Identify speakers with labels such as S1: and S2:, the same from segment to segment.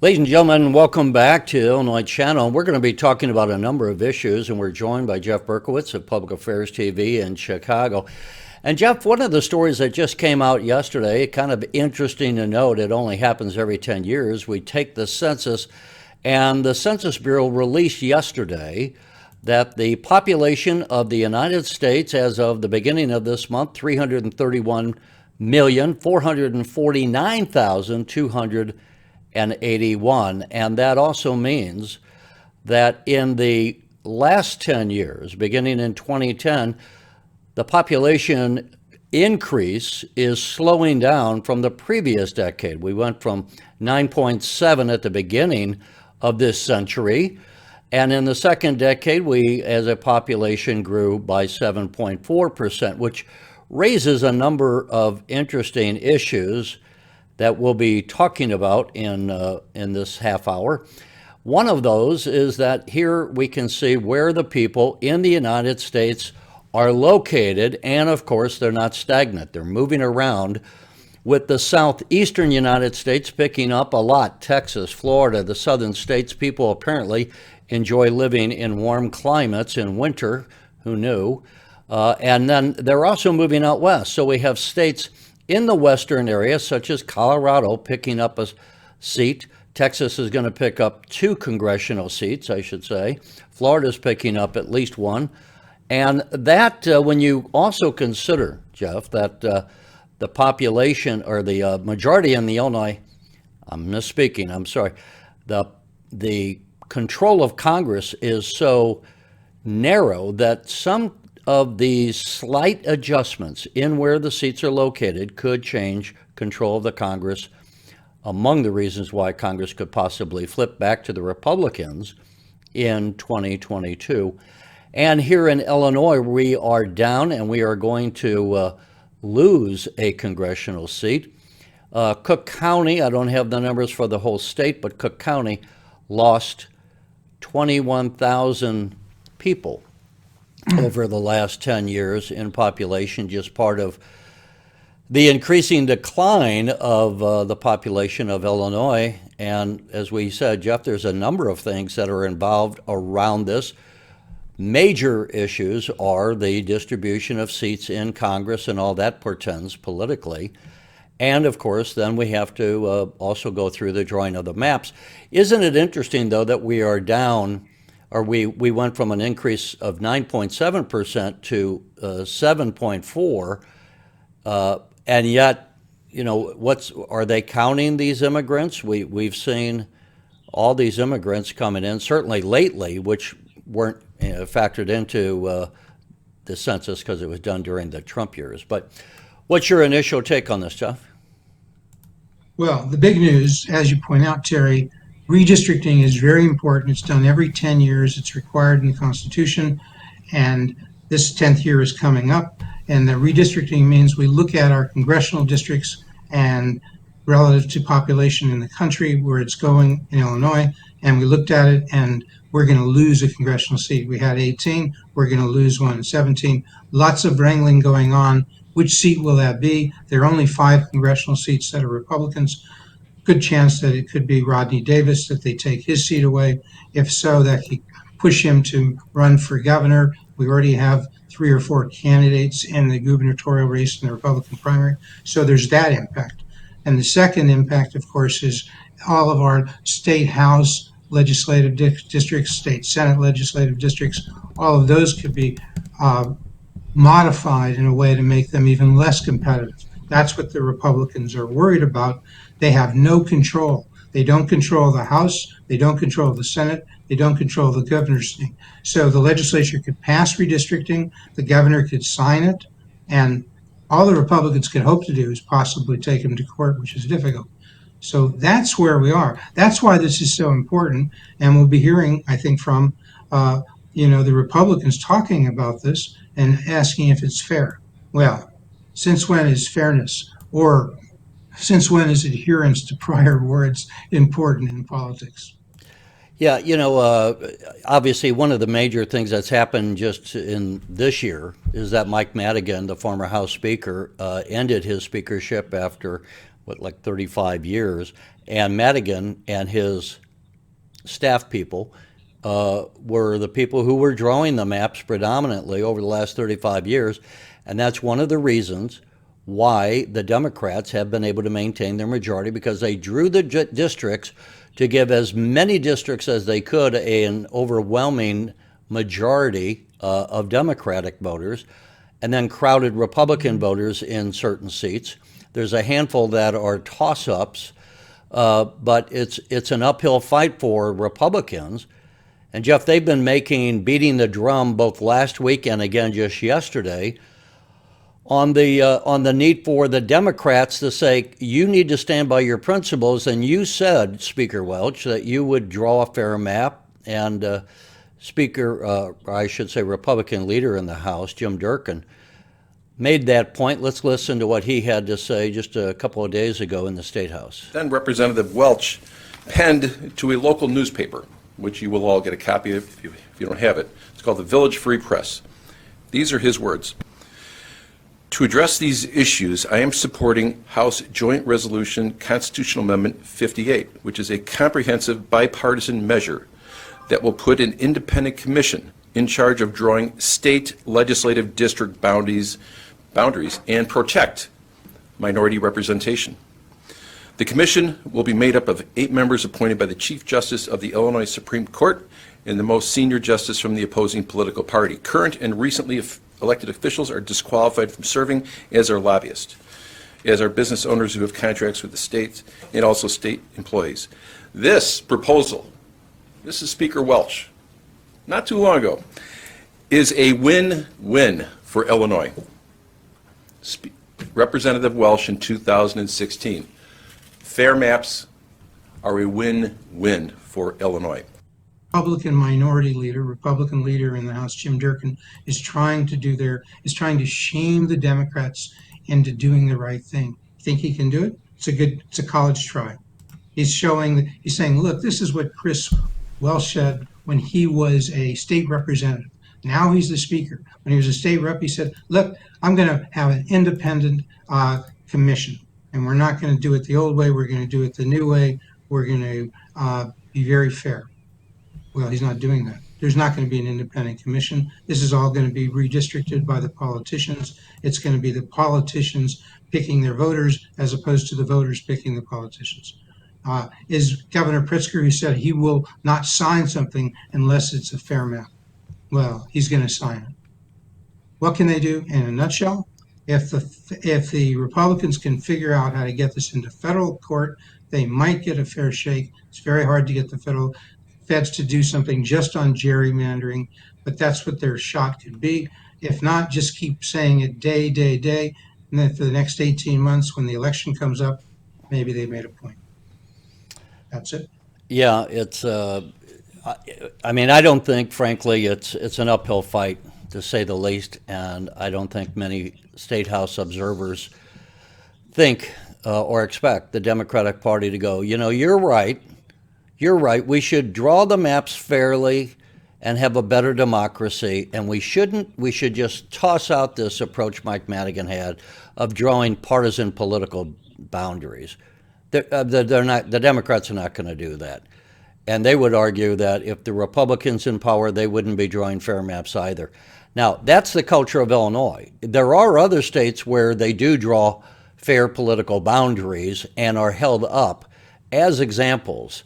S1: Ladies and gentlemen, welcome back to Illinois Channel. We're going to be talking about a number of issues, and we're joined by Jeff Berkowitz of Public Affairs TV in Chicago. And Jeff, one of the stories that just came out yesterday, kind of interesting to note, it only happens every 10 years. We take the census, and the Census Bureau released yesterday that the population of the United States as of the beginning of this month, 331,449,281. And that also means that in the last 10 years, beginning in 2010, the population increase is slowing down from the previous decade. We went from 9.7 at the beginning of this century, and in the second decade, we as a population grew by 7.4%, which raises a number of interesting issues that we'll be talking about in this half hour. One of those is that here we can see where the people in the United States are located, and of course they're not stagnant. They're moving around, with the southeastern United States picking up a lot. Texas, Florida, the southern states, people apparently enjoy living in warm climates in winter. Who knew? And then they're also moving out west. So we have states in the western area, such as Colorado, picking up a seat. Texas is going to pick up 2 congressional seats, I should say. Florida's picking up at least 1. And that, when you also consider, Jeff, that the population, or the majority in the Illinois, I'm misspeaking, I'm sorry, the control of Congress is so narrow that some of these slight adjustments in where the seats are located could change control of the Congress, among the reasons why Congress could possibly flip back to the Republicans in 2022. And here in Illinois, we are down, and we are going to lose a congressional seat. Cook County, I don't have the numbers for the whole state, but Cook County lost 21,000 people over the last 10 years in population, just part of the increasing decline of the population of Illinois. And as we said, Jeff, there's a number of things that are involved around this. Major issues are the distribution of seats in Congress and all that portends politically. And of course, then we have to also go through the drawing of the maps. Isn't it interesting, though, that we are down, or we went from an increase of 9.7% to 7.4%, and yet, you know, are they counting these immigrants? We've seen all these immigrants coming in, certainly lately, which weren't factored into the census because it was done during the Trump years. But what's your initial take on this, Jeff?
S2: Well, the big news, as you point out, Terry, redistricting is very important. It's done every 10 years. It's required in the Constitution, and this 10th year is coming up. And the redistricting means we look at our congressional districts and relative to population in the country, where it's going in Illinois, and we looked at it, and we're going to lose a congressional seat. We had 18, we're going to lose one in 17. Lots of wrangling going on. Which seat will that be? There are only 5 congressional seats that are Republicans. Good chance that it could be Rodney Davis, that they take his seat away. If so, that could push him to run for governor. We already have 3 or 4 candidates in the gubernatorial race in the Republican primary. So there's that impact. And the second impact, of course, is all of our state house legislative districts, state senate legislative districts. All of those could be modified in a way to make them even less competitive. That's what the Republicans are worried about. They have no control. They don't control the House. They don't control the Senate. They don't control the governor's seat. So the legislature could pass redistricting. The governor could sign it. And all the Republicans could hope to do is possibly take him to court, which is difficult. So that's where we are. That's why this is so important. And we'll be hearing, I think, from the Republicans talking about this and asking if it's fair. Well, since when is fairness, or since when is adherence to prior words important in politics?
S1: Yeah, obviously one of the major things that's happened just in this year is that Mike Madigan, the former House Speaker, ended his speakership after, 35 years. And Madigan and his staff people were the people who were drawing the maps predominantly over the last 35 years. And that's one of the reasons why the Democrats have been able to maintain their majority, because they drew the districts to give as many districts as they could an overwhelming majority of Democratic voters, and then crowded Republican voters in certain seats. There's a handful that are toss-ups, but it's an uphill fight for Republicans. And Jeff, they've been beating the drum both last week and again just yesterday on the need for the Democrats to say, you need to stand by your principles. And you said, Speaker Welch, that you would draw a fair map. And Republican leader in the House, Jim Durkin, made that point. Let's listen to what he had to say just a couple of days ago in the State House.
S3: Then Representative Welch penned to a local newspaper, which you will all get a copy of if you don't have it. It's called the Village Free Press. These are his words. To address these issues, I am supporting House Joint Resolution Constitutional Amendment 58, which is a comprehensive bipartisan measure that will put an independent commission in charge of drawing state legislative district boundaries and protect minority representation. The commission will be made up of 8 members appointed by the Chief Justice of the Illinois Supreme Court and the most senior justice from the opposing political party. Current and recently elected officials are disqualified from serving as our lobbyists, as our business owners who have contracts with the state, and also state employees. This proposal, this is Speaker Welch, not too long ago, is a win-win for Illinois. Representative Welch in 2016. Fair maps are a win-win for Illinois.
S2: Republican Republican leader in the House, Jim Durkin, is trying to shame the Democrats into doing the right thing. Think he can do it? It's a college try. He's saying, look, this is what Chris Welch said when he was a state representative. Now he's the speaker. When he was a state rep, he said, look, I'm going to have an independent commission, and we're not going to do it the old way. We're going to do it the new way. We're going to be very fair. Well, he's not doing that. There's not going to be an independent commission. This is all going to be redistricted by the politicians. It's going to be the politicians picking their voters as opposed to the voters picking the politicians. Is Governor Pritzker, who said he will not sign something unless it's a fair map. Well, he's going to sign it. What can they do in a nutshell? If the Republicans can figure out how to get this into federal court, they might get a fair shake. It's very hard to get the federal feds to do something just on gerrymandering, but that's what their shot could be. If not, just keep saying it day, and then for the next 18 months when the election comes up, maybe they made a point. That's it.
S1: Yeah, it's. I don't think, frankly, it's an uphill fight, to say the least, and I don't think many State House observers think or expect the Democratic Party to go, you're right, we should draw the maps fairly and have a better democracy, and we should just toss out this approach Mike Madigan had of drawing partisan political boundaries. The Democrats are not going to do that. And they would argue that if the Republicans in power, they wouldn't be drawing fair maps either. Now, that's the culture of Illinois. There are other states where they do draw fair political boundaries and are held up as examples.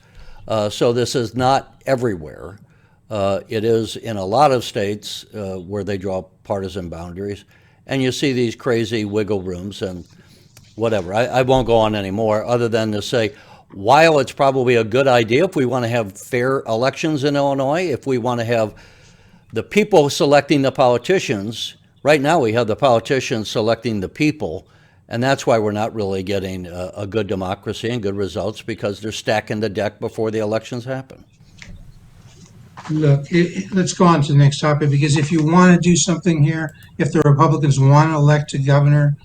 S1: So this is not everywhere. It is in a lot of states where they draw partisan boundaries. And you see these crazy wiggle rooms and whatever. I won't go on anymore other than to say, while it's probably a good idea if we want to have fair elections in Illinois, if we want to have the people selecting the politicians, right now we have the politicians selecting the people, and that's why we're not really getting a good democracy and good results, because they're stacking the deck before the elections happen.
S2: Look, let's go on to the next topic, because if you want to do something here, if the Republicans want to elect a governor,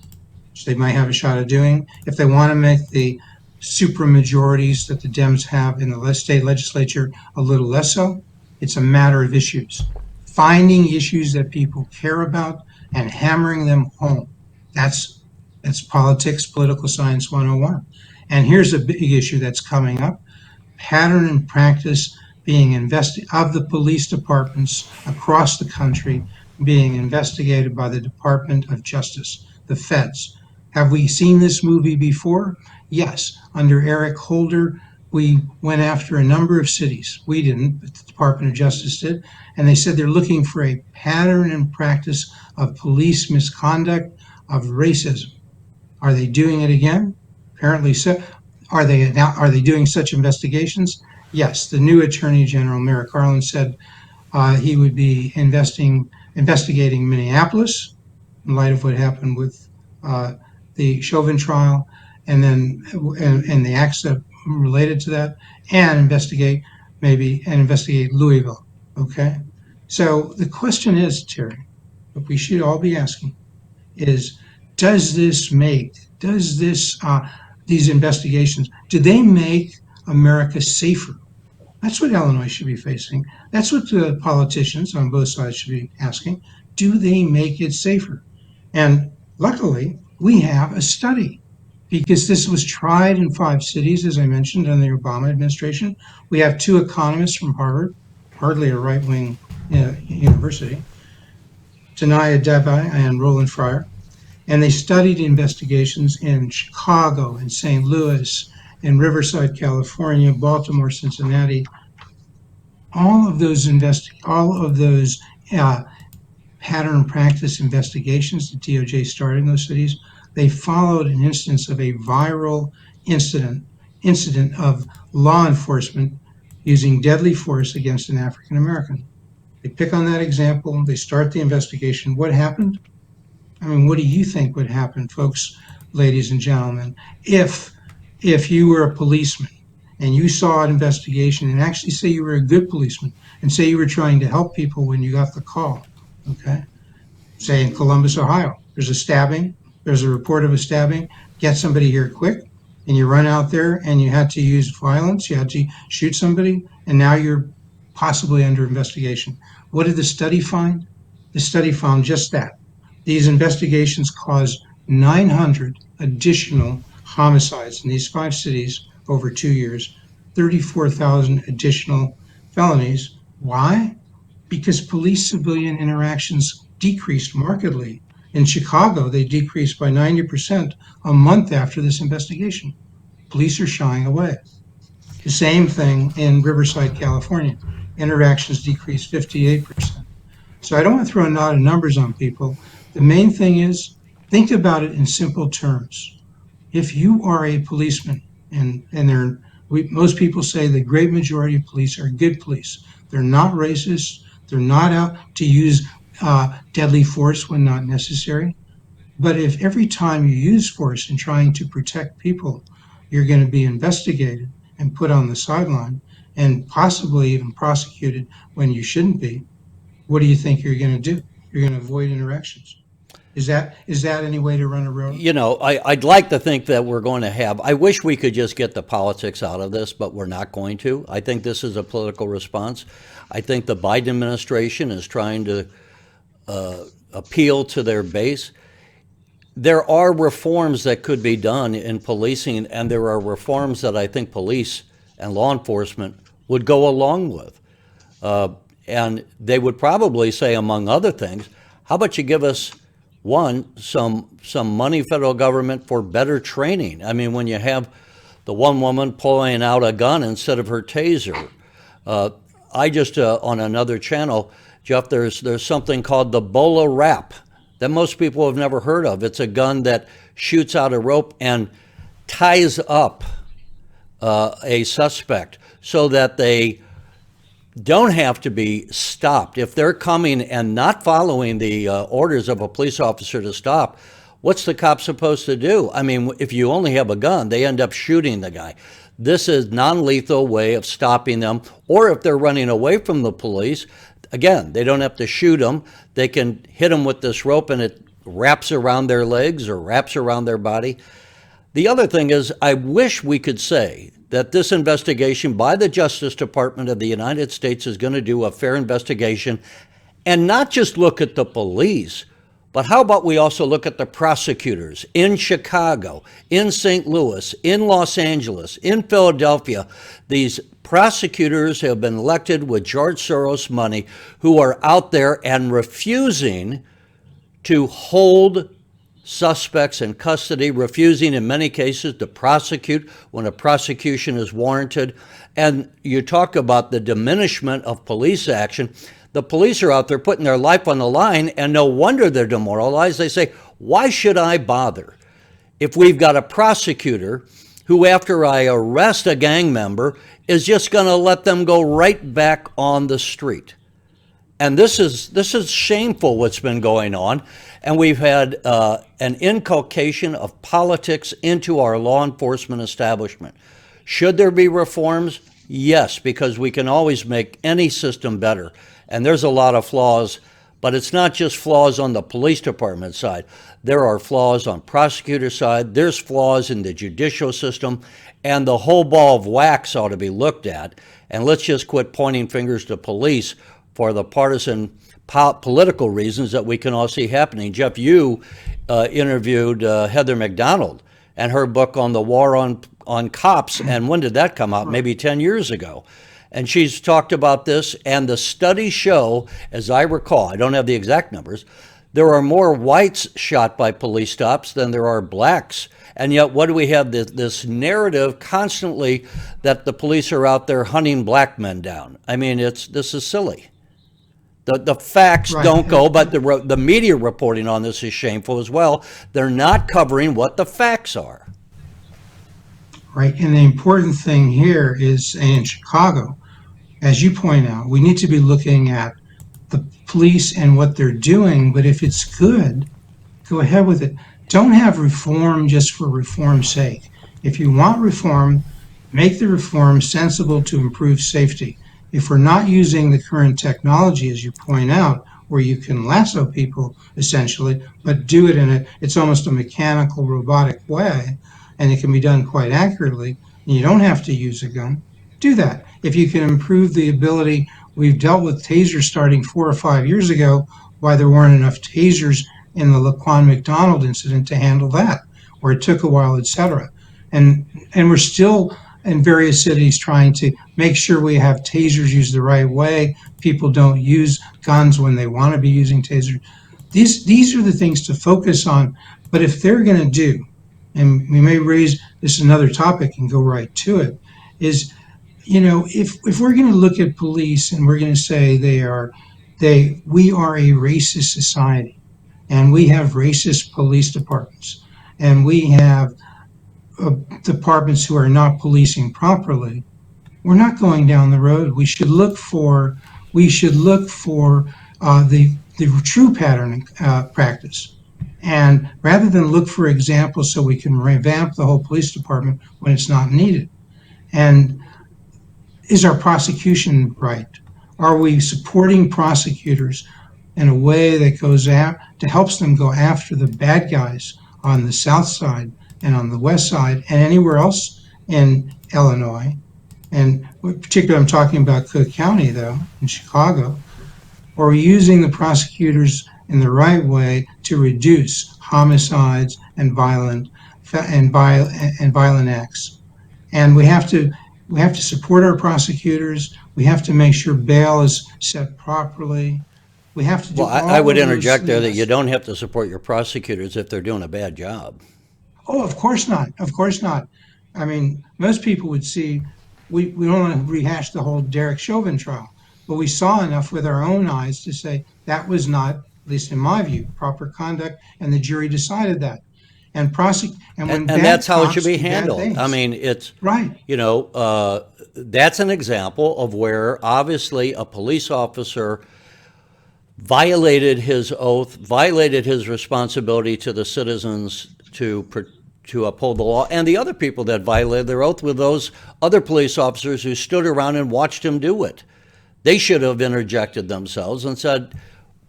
S2: which they might have a shot at doing, if they want to make the supermajorities that the Dems have in the state legislature a little less so, it's a matter of issues. Finding issues that people care about and hammering them home. That's politics, political science 101. And here's a big issue that's coming up: pattern and practice being of the police departments across the country being investigated by the Department of Justice, the feds. Have we seen this movie before? Yes. Under Eric Holder, we went after a number of cities. We didn't, but the Department of Justice did. And they said they're looking for a pattern and practice of police misconduct, of racism. Are they doing it again? Apparently so. Are they doing such investigations? Yes. The new Attorney General, Merrick Garland, said he would be investigating Minneapolis in light of what happened with the Chauvin trial, and then and the acts that related to that, and investigate Louisville. Okay. So the question is, Terry, what we should all be asking is, these investigations, do they make America safer? That's what Illinois should be facing. That's what the politicians on both sides should be asking. Do they make it safer? And luckily, we have a study, because this was tried in 5 cities, as I mentioned, in the Obama administration. We have 2 economists from Harvard, hardly a right-wing university, Tanaya Devi and Roland Fryer. And they studied investigations in Chicago, in St. Louis, in Riverside, California, Baltimore, Cincinnati. All of those pattern and practice investigations the DOJ started in those cities, they followed an instance of a viral incident of law enforcement using deadly force against an African American. They pick on that example, they start the investigation. What happened? I mean, what do you think would happen, folks, ladies and gentlemen, if you were a policeman and you saw an investigation, and actually say you were a good policeman and say you were trying to help people when you got the call, okay? Say in Columbus, Ohio, there's a stabbing, there's a report of a stabbing, get somebody here quick, and you run out there and you had to use violence, you had to shoot somebody, and now you're possibly under investigation. What did the study find? The study found just that. These investigations caused 900 additional homicides in these 5 cities over 2 years, 34,000 additional felonies. Why? Because police-civilian interactions decreased markedly. In Chicago, they decreased by 90% a month after this investigation. Police are shying away. The same thing in Riverside, California. Interactions decreased 58%. So I don't want to throw a lot of numbers on people. The main thing is, think about it in simple terms. If you are a policeman, and most people say the great majority of police are good police. They're not racist. They're not out to use deadly force when not necessary. But if every time you use force in trying to protect people, you're going to be investigated and put on the sideline and possibly even prosecuted when you shouldn't be, what do you think you're going to do? You're going to avoid interactions. Is that any way to run a road?
S1: You know, I'd like to think that we're going to have, I wish we could just get the politics out of this, but we're not going to. I think this is a political response. I think the Biden administration is trying to appeal to their base. There are reforms that could be done in policing, and there are reforms that I think police and law enforcement would go along with. And they would probably say, among other things, how about you give us some money, federal government, for better training? I mean, when you have the one woman pulling out a gun instead of her taser. I just, on another channel, Jeff, there's something called the Bola Wrap that most people have never heard of. It's a gun that shoots out a rope and ties up a suspect so that they don't have to be stopped. If they're coming and not following the orders of a police officer to stop, what's the cop supposed to do? I mean, if you only have a gun, they end up shooting the guy. This is non-lethal way of stopping them. Or if they're running away from the police, again, they don't have to shoot them. They can hit them with this rope and it wraps around their legs or wraps around their body. The other thing is, I wish we could say that this investigation by the Justice Department of the United States is going to do a fair investigation and not just look at the police, But how about we also look at the prosecutors in Chicago, in St. Louis, in Los Angeles, in Philadelphia? These prosecutors have been elected with George Soros money who are out there and refusing to hold suspects in custody, refusing in many cases to prosecute when a prosecution is warranted. And you talk about the diminishment of police action. The police are out there putting their life on the line, and no wonder they're demoralized. They say, why should I bother if we've got a prosecutor who, after I arrest a gang member, is just going to let them go right back on the street? And this is shameful what's been going on. And we've had an inculcation of politics into our law enforcement establishment. Should there be reforms? Yes, because we can always make any system better. And there's a lot of flaws, but it's not just flaws on the police department side. There are flaws on prosecutor side. There's flaws in the judicial system. And the whole ball of wax ought to be looked at. And let's just quit pointing fingers to police for the partisan political reasons that we can all see happening. Jeff, you interviewed Heather McDonald and her book on the war on cops, and when did that come out? Maybe 10 years ago. And she's talked about this, and the studies show, as I recall, I don't have the exact numbers, there are more whites shot by police stops than there are blacks. And yet, what do we have? This narrative constantly that the police are out there hunting black men down. I mean, this is silly. The facts don't go, but the media reporting on this is shameful as well. They're not covering what the facts are.
S2: Right, and the important thing here is in Chicago, as you point out, we need to be looking at the police and what they're doing, but if it's good, go ahead with it. Don't have reform just for reform's sake. If you want reform, make the reform sensible to improve safety. If we're not using the current technology, as you point out, where you can lasso people essentially, but do it it's almost a mechanical, robotic way, and it can be done quite accurately, and you don't have to use a gun, do that. If you can improve the ability, we've dealt with tasers starting 4 or 5 years ago, why there weren't enough tasers in the Laquan McDonald incident to handle that, or it took a while, etc. And we're still in various cities trying to make sure we have tasers used the right way. People don't use guns when they want to be using tasers. These are the things to focus on. But if they're going to do, and we may raise this another topic and go right to it, is, if we're going to look at police and we're going to say we are a racist society, and we have racist police departments, and we have departments who are not policing properly, we're not going down the road. We should look for the true pattern practice, and rather than look for examples so we can revamp the whole police department when it's not needed. And is our prosecution right? Are we supporting prosecutors in a way that helps them go after the bad guys on the south side and on the west side and anywhere else in Illinois? And particularly I'm talking about Cook County, though, in Chicago. Or are we using the prosecutors in the right way to reduce homicides and violent acts? And we have to support our prosecutors. We have to make sure bail is set properly. We have to do
S1: I would interject there that you don't have to support your prosecutors if they're doing a bad job.
S2: Oh, of course not. Of course not. I mean, most people would see, we don't want to rehash the whole Derek Chauvin trial, but we saw enough with our own eyes to say that was not, at least in my view, proper conduct, and the jury decided that. And
S1: that's how it should be handled. I mean, it's
S2: right.
S1: That's an example of where obviously a police officer violated his oath, violated his responsibility to the citizens to uphold the law, and the other people that violated their oath were those other police officers who stood around and watched him do it. They should have interjected themselves and said,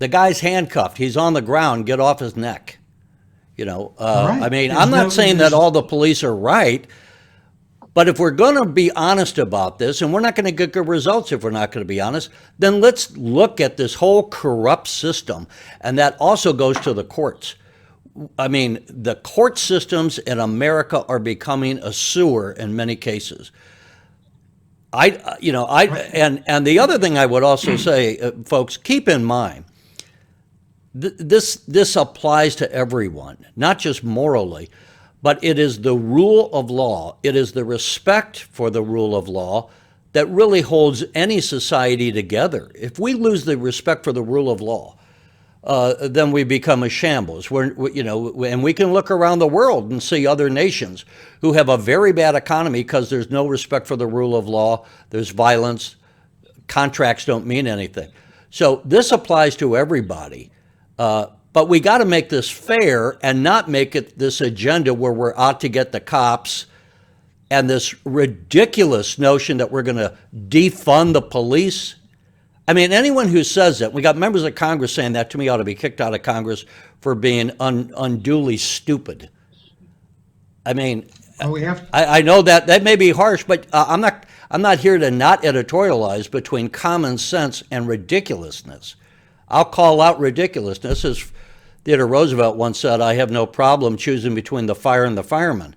S1: "The guy's handcuffed. He's on the ground. Get off his neck."
S2: Right.
S1: I mean, I'm not saying that all the police are right, But if we're going to be honest about this, and we're not going to get good results if we're not going to be honest, then let's look at this whole corrupt system. And that also goes to the courts. I mean, the court systems in America are becoming a sewer in many cases. And the other thing I would also say, folks, keep in mind, this applies to everyone, not just morally, but it is the rule of law. It is the respect for the rule of law that really holds any society together. If we lose the respect for the rule of law, then we become a shambles. And we can look around the world and see other nations who have a very bad economy because there's no respect for the rule of law. There's violence. Contracts don't mean anything. So this applies to everybody. But we got to make this fair and not make it this agenda where we're out to get the cops and this ridiculous notion that we're going to defund the police. I mean, anyone who says that, we got members of Congress saying that to me, ought to be kicked out of Congress for being unduly stupid. I mean, I know that may be harsh, but I'm not here to not editorialize between common sense and ridiculousness. I'll call out ridiculousness. As Theodore Roosevelt once said, I have no problem choosing between the fire and the fireman.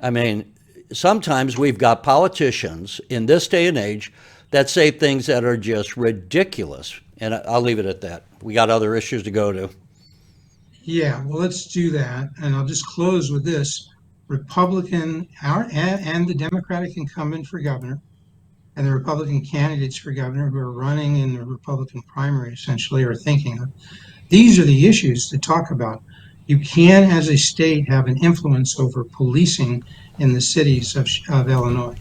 S1: I mean, sometimes we've got politicians in this day and age that say things that are just ridiculous. And I'll leave it at that. We got other issues to go to.
S2: Yeah, well, let's do that. And I'll just close with this. Republican and the Democratic incumbent for governor and the Republican candidates for governor who are running in the Republican primary essentially are thinking of. These are the issues to talk about. You can, as a state, have an influence over policing in the cities of Illinois.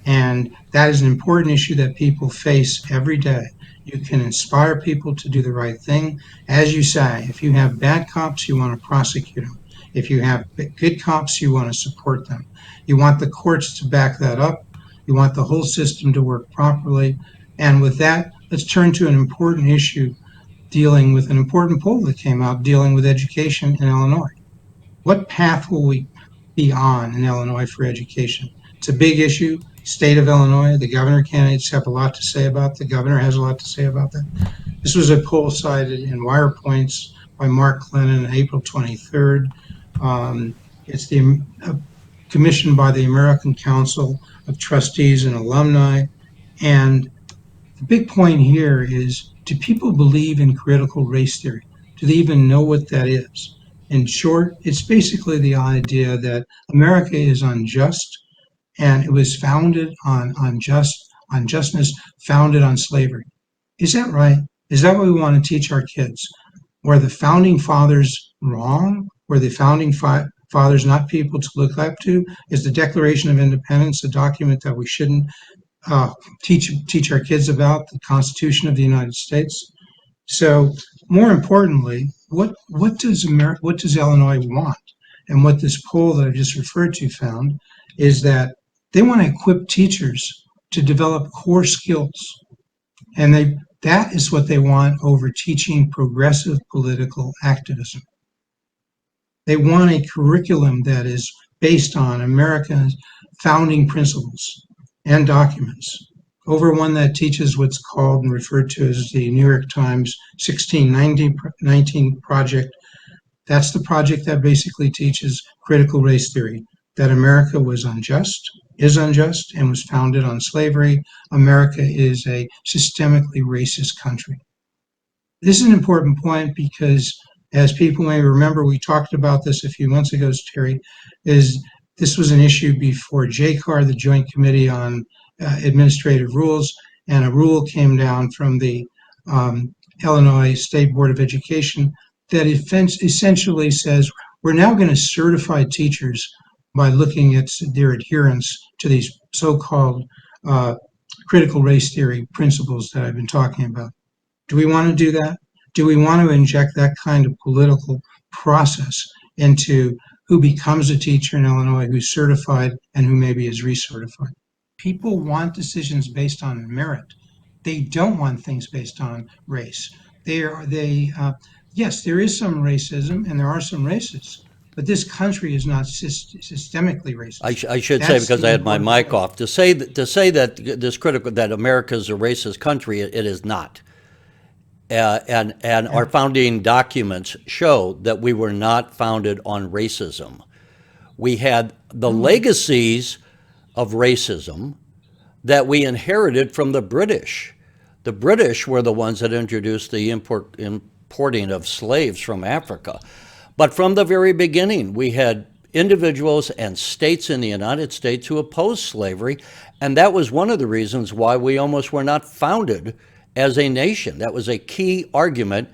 S2: And that is an important issue that people face every day. You can inspire people to do the right thing. As you say, if you have bad cops, you want to prosecute them. If you have good cops, you want to support them. You want the courts to back that up. You want the whole system to work properly. And with that, let's turn to an important issue dealing with an important poll that came out dealing with education in Illinois. What path will we be on in Illinois for education? It's a big issue. State of Illinois, the governor candidates have a lot to say about. The governor has a lot to say about that. This was a poll cited in Wire Points by Mark Clennon on April 23rd. It's commissioned by the American Council of Trustees and Alumni. And the big point here is, do people believe in critical race theory? Do they even know what that is? In short, it's basically the idea that America is unjust, and it was founded on justness, founded on slavery. Is that right? Is that what we want to teach our kids? Were the founding fathers wrong? Were the founding fathers not people to look up to? Is the Declaration of Independence a document that we shouldn't teach our kids about, the Constitution of the United States? So, more importantly, what does Illinois want? And what this poll that I just referred to found is that they want to equip teachers to develop core skills, and that is what they want over teaching progressive political activism. They want a curriculum that is based on America's founding principles and documents, over one that teaches what's called and referred to as the New York Times 1619 Project. That's the project that basically teaches critical race theory, that America was unjust, is unjust, and was founded on slavery. America is a systemically racist country. This is an important point because, as people may remember, we talked about this a few months ago, Terry, this was an issue before JCAR, the Joint Committee on Administrative Rules, and a rule came down from the Illinois State Board of Education that essentially says we're now going to certify teachers by looking at their adherence to these so-called critical race theory principles that I've been talking about. Do we want to do that? Do we want to inject that kind of political process into who becomes a teacher in Illinois, who's certified, and who maybe is recertified? People want decisions based on merit. They don't want things based on race. Yes, there is some racism, and there are some racists, but this country is not systemically racist.
S1: I should say,
S2: That's
S1: because
S2: the
S1: I had my
S2: important
S1: mic off, to say that this critical that America is a racist country, it is not. And our founding documents show that we were not founded on racism. We had the legacies of racism that we inherited from the British. The British were the ones that introduced the importing of slaves from Africa. But from the very beginning, we had individuals and states in the United States who opposed slavery, and that was one of the reasons why we almost were not founded as a nation. That was a key argument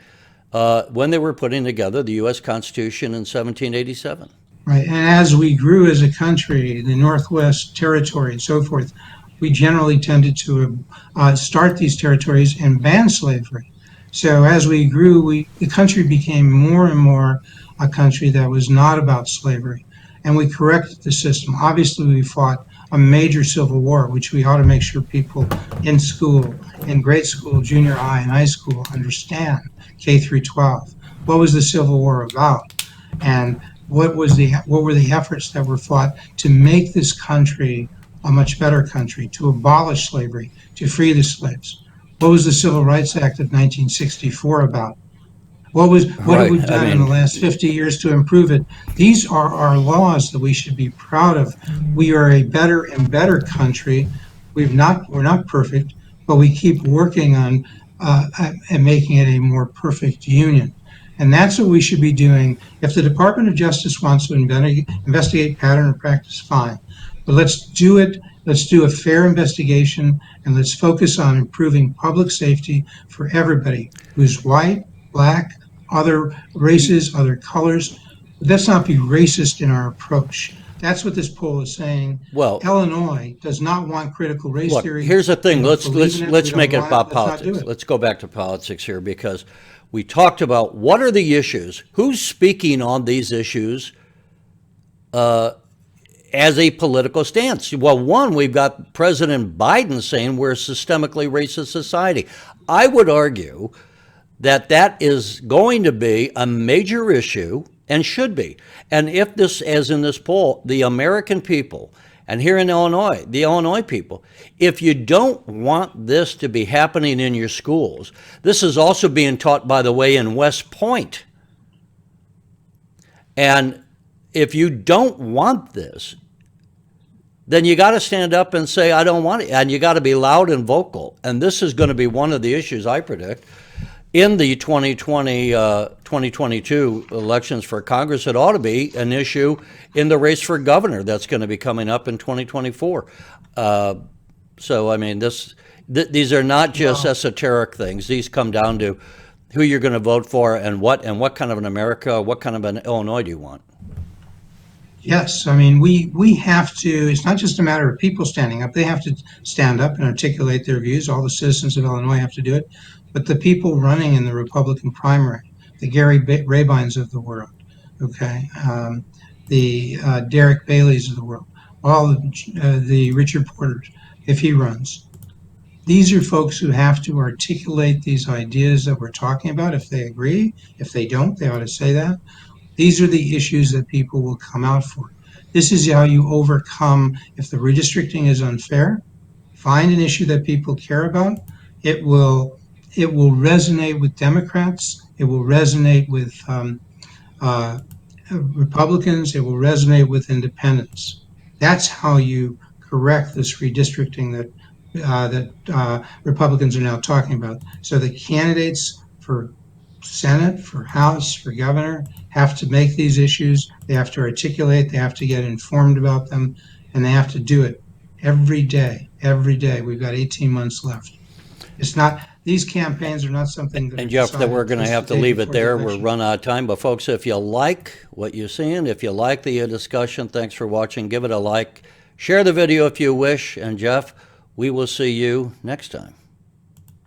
S1: when they were putting together the U.S. Constitution in 1787.
S2: Right, and as we grew as a country, the Northwest Territory and so forth, we generally tended to start these territories and ban slavery. So as we grew, the country became more and more a country that was not about slavery, and we corrected the system. Obviously, we fought a major civil war, which we ought to make sure people in school, in grade school, junior high, and high school understand, K through 12. What was the Civil War about? And what were the efforts that were fought to make this country a much better country, to abolish slavery, to free the slaves? What was the Civil Rights Act of 1964 about? What have we done in the last 50 years to improve it? These are our laws that we should be proud of. We are a better and better country. We're not perfect, but we keep working on and making it a more perfect union. And that's what we should be doing. If the Department of Justice wants to investigate pattern or practice, fine. But let's do it. Let's do a fair investigation, and let's focus on improving public safety for everybody who's white, black, other races, other colors. But let's not be racist in our approach. That's what this poll is saying.
S1: Well,
S2: Illinois does not want critical race
S1: look,
S2: theory.
S1: here's the thing. Let's make it about
S2: Let's not do
S1: politics.
S2: it.
S1: Let's go back to politics here, because we talked about what are the issues, who's speaking on these issues as a political stance. Well, one, we've got President Biden saying we're a systemically racist society. I would argue that that is going to be a major issue and should be. And if this, as in this poll, the American people, and here in Illinois, the Illinois people, if you don't want this to be happening in your schools, this is also being taught, by the way, in West Point. And if you don't want this, then you got to stand up and say, I don't want it. And you got to be loud and vocal. And this is going to be one of the issues, I predict, in the 2022 elections for Congress. It ought to be an issue in the race for governor that's going to be coming up in 2024. So, I mean, these are not just esoteric things. These come down to who you're going to vote for and what kind of an America, what kind of an Illinois do you want?
S2: Yes, I mean, we have to, it's not just a matter of people standing up. They have to stand up and articulate their views. All the citizens of Illinois have to do it. But the people running in the Republican primary, the Gary Rabines of the world, okay, the Derek Baileys of the world, all the Richard Porters, if he runs, these are folks who have to articulate these ideas that we're talking about. If they agree, if they don't, they ought to say that. These are the issues that people will come out for. This is how you overcome, if the redistricting is unfair, find an issue that people care about. It will resonate with Democrats. It will resonate with Republicans. It will resonate with independents. That's how you correct this redistricting that Republicans are now talking about. So the candidates for Senate, for House, for governor have to make these issues. They have to articulate. They have to get informed about them, and they have to do it every day. Every day. We've got 18 months left. It's not. These campaigns are not something that.
S1: And Jeff, that we're going to have to leave it there. We're run out of time. But folks, if you like what you're seeing, if you like the discussion, thanks for watching. Give it a like. Share the video if you wish. And Jeff, we will see you next time.